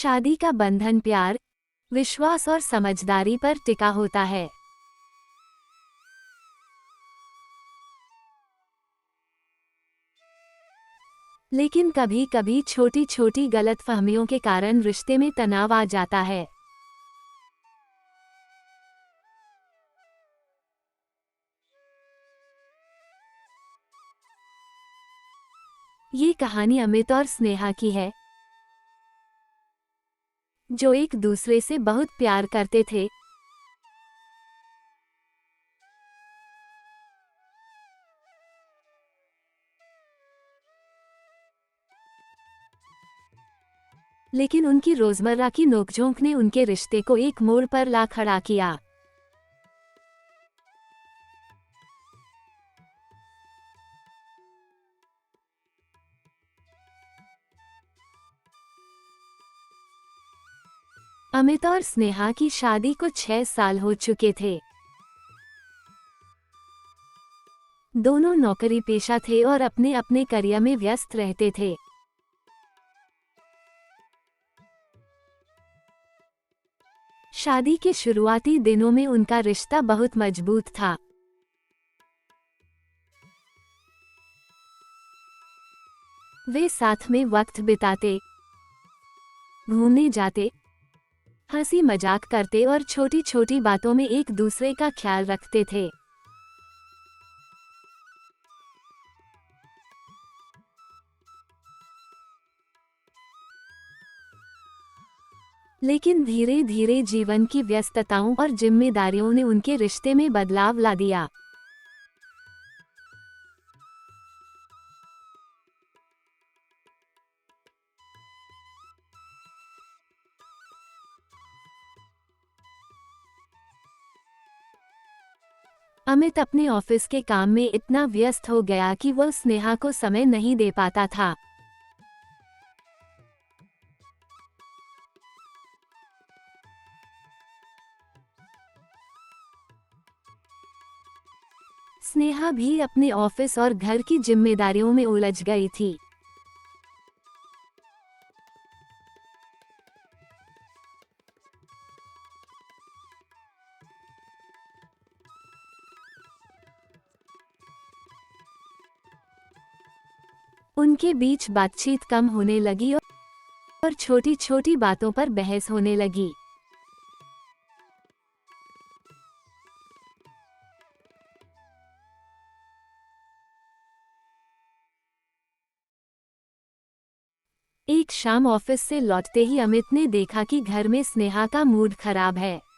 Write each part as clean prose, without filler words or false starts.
शादी का बंधन प्यार, विश्वास और समझदारी पर टिका होता है। लेकिन कभी कभी छोटी छोटी गलतफहमियों के कारण रिश्ते में तनाव आ जाता है। ये कहानी अमित और स्नेहा की है, जो एक दूसरे से बहुत प्यार करते थे। लेकिन उनकी रोजमर्रा की नोकझोंक ने उनके रिश्ते को एक मोड़ पर ला खड़ा किया। अमित और स्नेहा की शादी को 6 साल हो चुके थे। दोनों नौकरी पेशा थे और अपने अपने करियर में व्यस्त रहते थे। शादी के शुरुआती दिनों में उनका रिश्ता बहुत मजबूत था। वे साथ में वक्त बिताते, घूमने जाते, हंसी मजाक करते और छोटी छोटी बातों में एक दूसरे का ख्याल रखते थे। लेकिन धीरे धीरे जीवन की व्यस्तताओं और जिम्मेदारियों ने उनके रिश्ते में बदलाव ला दिया। अमित अपने ऑफिस के काम में इतना व्यस्त हो गया कि वह स्नेहा को समय नहीं दे पाता था। स्नेहा भी अपने ऑफिस और घर की जिम्मेदारियों में उलझ गई थी। उनके बीच बातचीत कम होने लगी और छोटी छोटी बातों पर बहस होने लगी। एक शाम ऑफिस से लौटते ही अमित ने देखा कि घर में स्नेहा का मूड खराब है।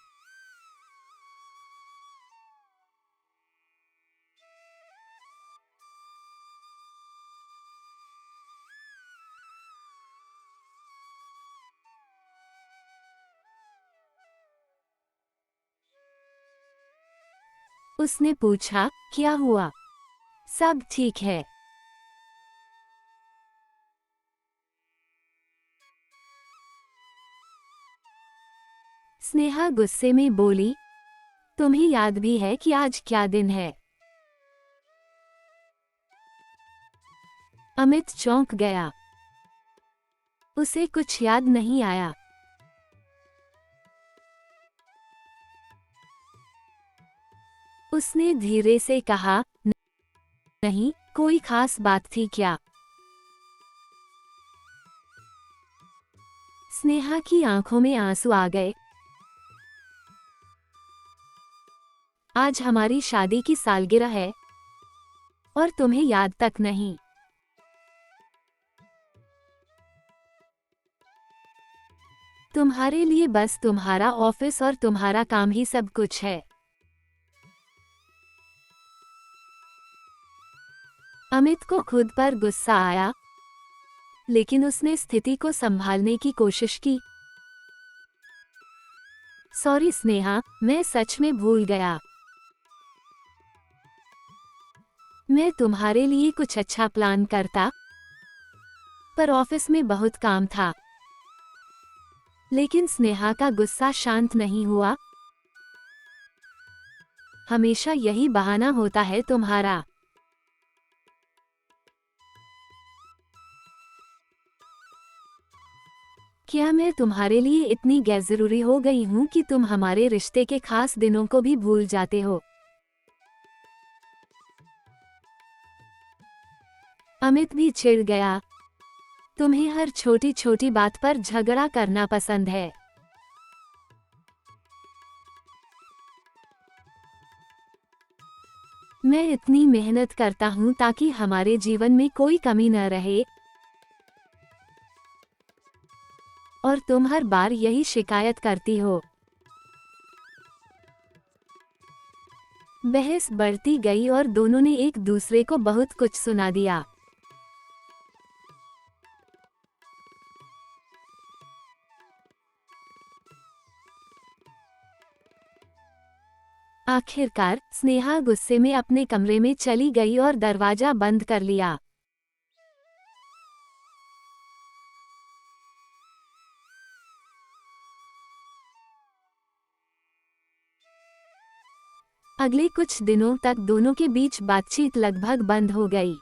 उसने पूछा, क्या हुआ? सब ठीक है? स्नेहा गुस्से में बोली, तुम्हें याद भी है कि आज क्या दिन है? अमित चौंक गया। उसे कुछ याद नहीं आया। उसने धीरे से कहा, नहीं, कोई खास बात थी क्या? स्नेहा की आंखों में आंसू आ गए। आज हमारी शादी की सालगिरह है और तुम्हें याद तक नहीं। तुम्हारे लिए बस तुम्हारा ऑफिस और तुम्हारा काम ही सब कुछ है। अमित को खुद पर गुस्सा आया, लेकिन उसने स्थिति को संभालने की कोशिश की। सॉरी स्नेहा, मैं सच में भूल गया। मैं तुम्हारे लिए कुछ अच्छा प्लान करता, पर ऑफिस में बहुत काम था। लेकिन स्नेहा का गुस्सा शांत नहीं हुआ। हमेशा यही बहाना होता है तुम्हारा। क्या मैं तुम्हारे लिए इतनी गैरजरूरी हो गई हूँ कि तुम हमारे रिश्ते के खास दिनों को भी भूल जाते हो? अमित भी चिढ़ गया। तुम्हें हर छोटी छोटी बात पर झगड़ा करना पसंद है। मैं इतनी मेहनत करता हूँ ताकि हमारे जीवन में कोई कमी न रहे, और तुम हर बार यही शिकायत करती हो। बहस बढ़ती गई और दोनों ने एक दूसरे को बहुत कुछ सुना दिया। आखिरकार स्नेहा गुस्से में अपने कमरे में चली गई और दरवाजा बंद कर लिया। अगले कुछ दिनों तक दोनों के बीच बातचीत लगभग बंद हो गई।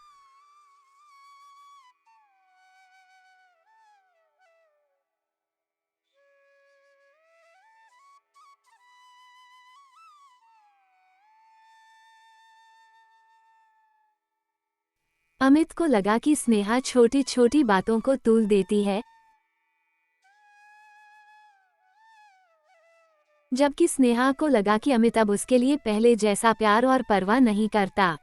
अमित को लगा कि स्नेहा छोटी छोटी बातों को तूल देती है, जबकि स्नेहा को लगा कि अमित अब उसके लिए पहले जैसा प्यार और परवाह नहीं करता।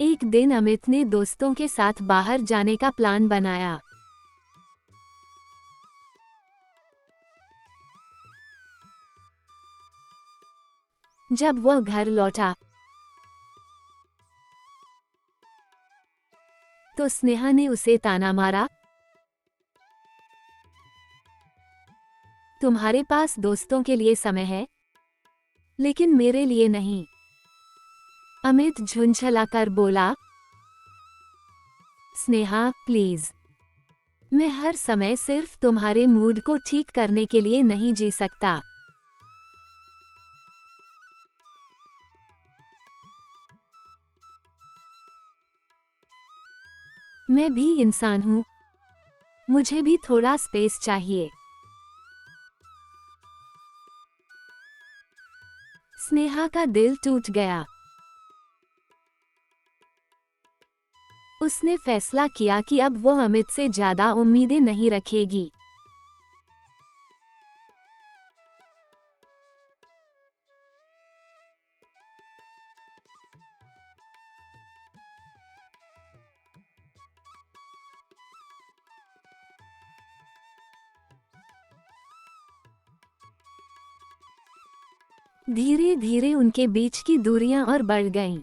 एक दिन अमित ने दोस्तों के साथ बाहर जाने का प्लान बनाया। जब वह घर लौटा तो स्नेहा ने उसे ताना मारा, तुम्हारे पास दोस्तों के लिए समय है, लेकिन मेरे लिए नहीं। अमित झुंझलाकर बोला, स्नेहा प्लीज, मैं हर समय सिर्फ तुम्हारे मूड को ठीक करने के लिए नहीं जी सकता। मैं भी इंसान हूँ, मुझे भी थोड़ा स्पेस चाहिए। स्नेहा का दिल टूट गया। उसने फैसला किया कि अब वो अमित से ज्यादा उम्मीदें नहीं रखेगी। धीरे धीरे उनके बीच की दूरियां और बढ़ गईं।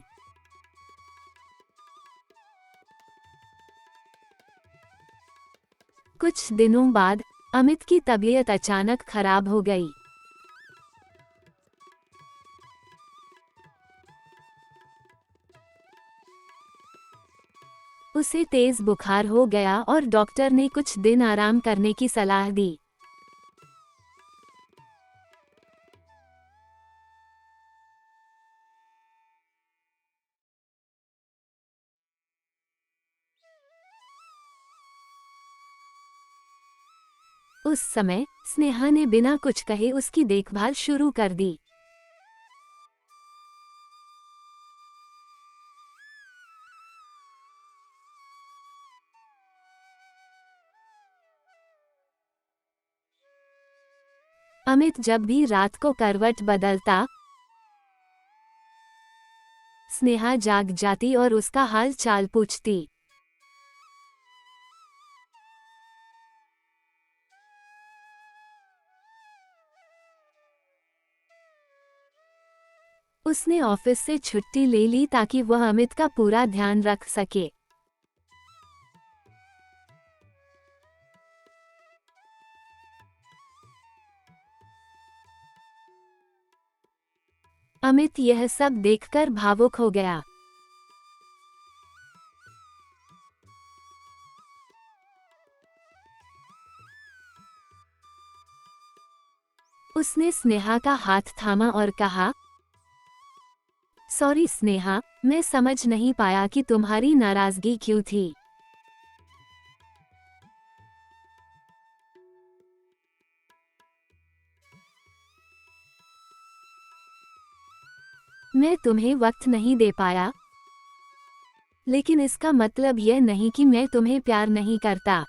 कुछ दिनों बाद अमित की तबीयत अचानक खराब हो गई। उसे तेज बुखार हो गया और डॉक्टर ने कुछ दिन आराम करने की सलाह दी। उस समय स्नेहा ने बिना कुछ कहे उसकी देखभाल शुरू कर दी। अमित जब भी रात को करवट बदलता, स्नेहा जाग जाती और उसका हाल चाल पूछती। उसने ऑफिस से छुट्टी ले ली ताकि वह अमित का पूरा ध्यान रख सके। अमित यह सब देखकर भावुक हो गया। उसने स्नेहा का हाथ थामा और कहा, सॉरी स्नेहा, मैं समझ नहीं पाया कि तुम्हारी नाराजगी क्यों थी। मैं तुम्हें वक्त नहीं दे पाया, लेकिन इसका मतलब यह नहीं कि मैं तुम्हें प्यार नहीं करता।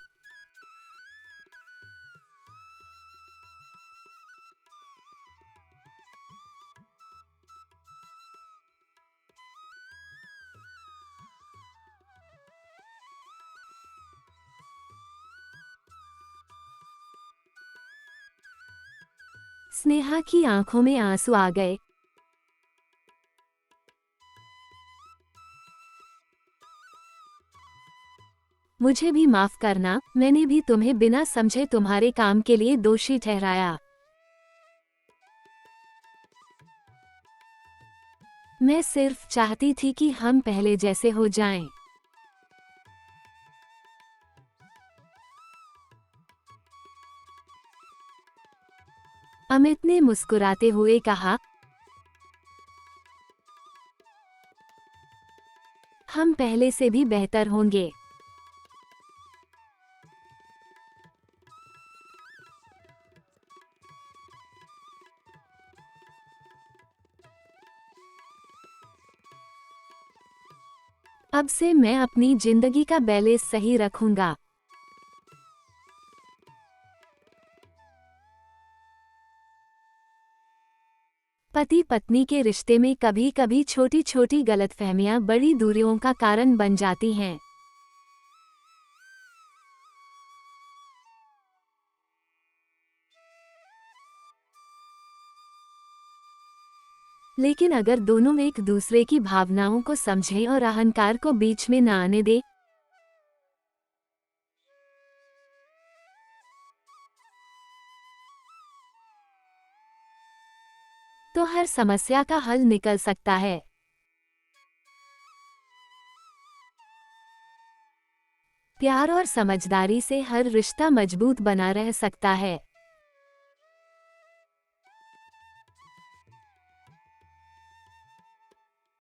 स्नेहा की आंखों में आंसू आ गए। मुझे भी माफ करना, मैंने भी तुम्हें बिना समझे तुम्हारे काम के लिए दोषी ठहराया। मैं सिर्फ चाहती थी कि हम पहले जैसे हो जाएं। अमित ने मुस्कुराते हुए कहा, हम पहले से भी बेहतर होंगे। अब से मैं अपनी जिंदगी का बैलेंस सही रखूंगा। पति पत्नी के रिश्ते में कभी कभी छोटी छोटी गलतफहमियां बड़ी दूरियों का कारण बन जाती हैं। लेकिन अगर दोनों एक दूसरे की भावनाओं को समझें और अहंकार को बीच में न आने दें, तो हर समस्या का हल निकल सकता है। प्यार और समझदारी से हर रिश्ता मजबूत बना रह सकता है।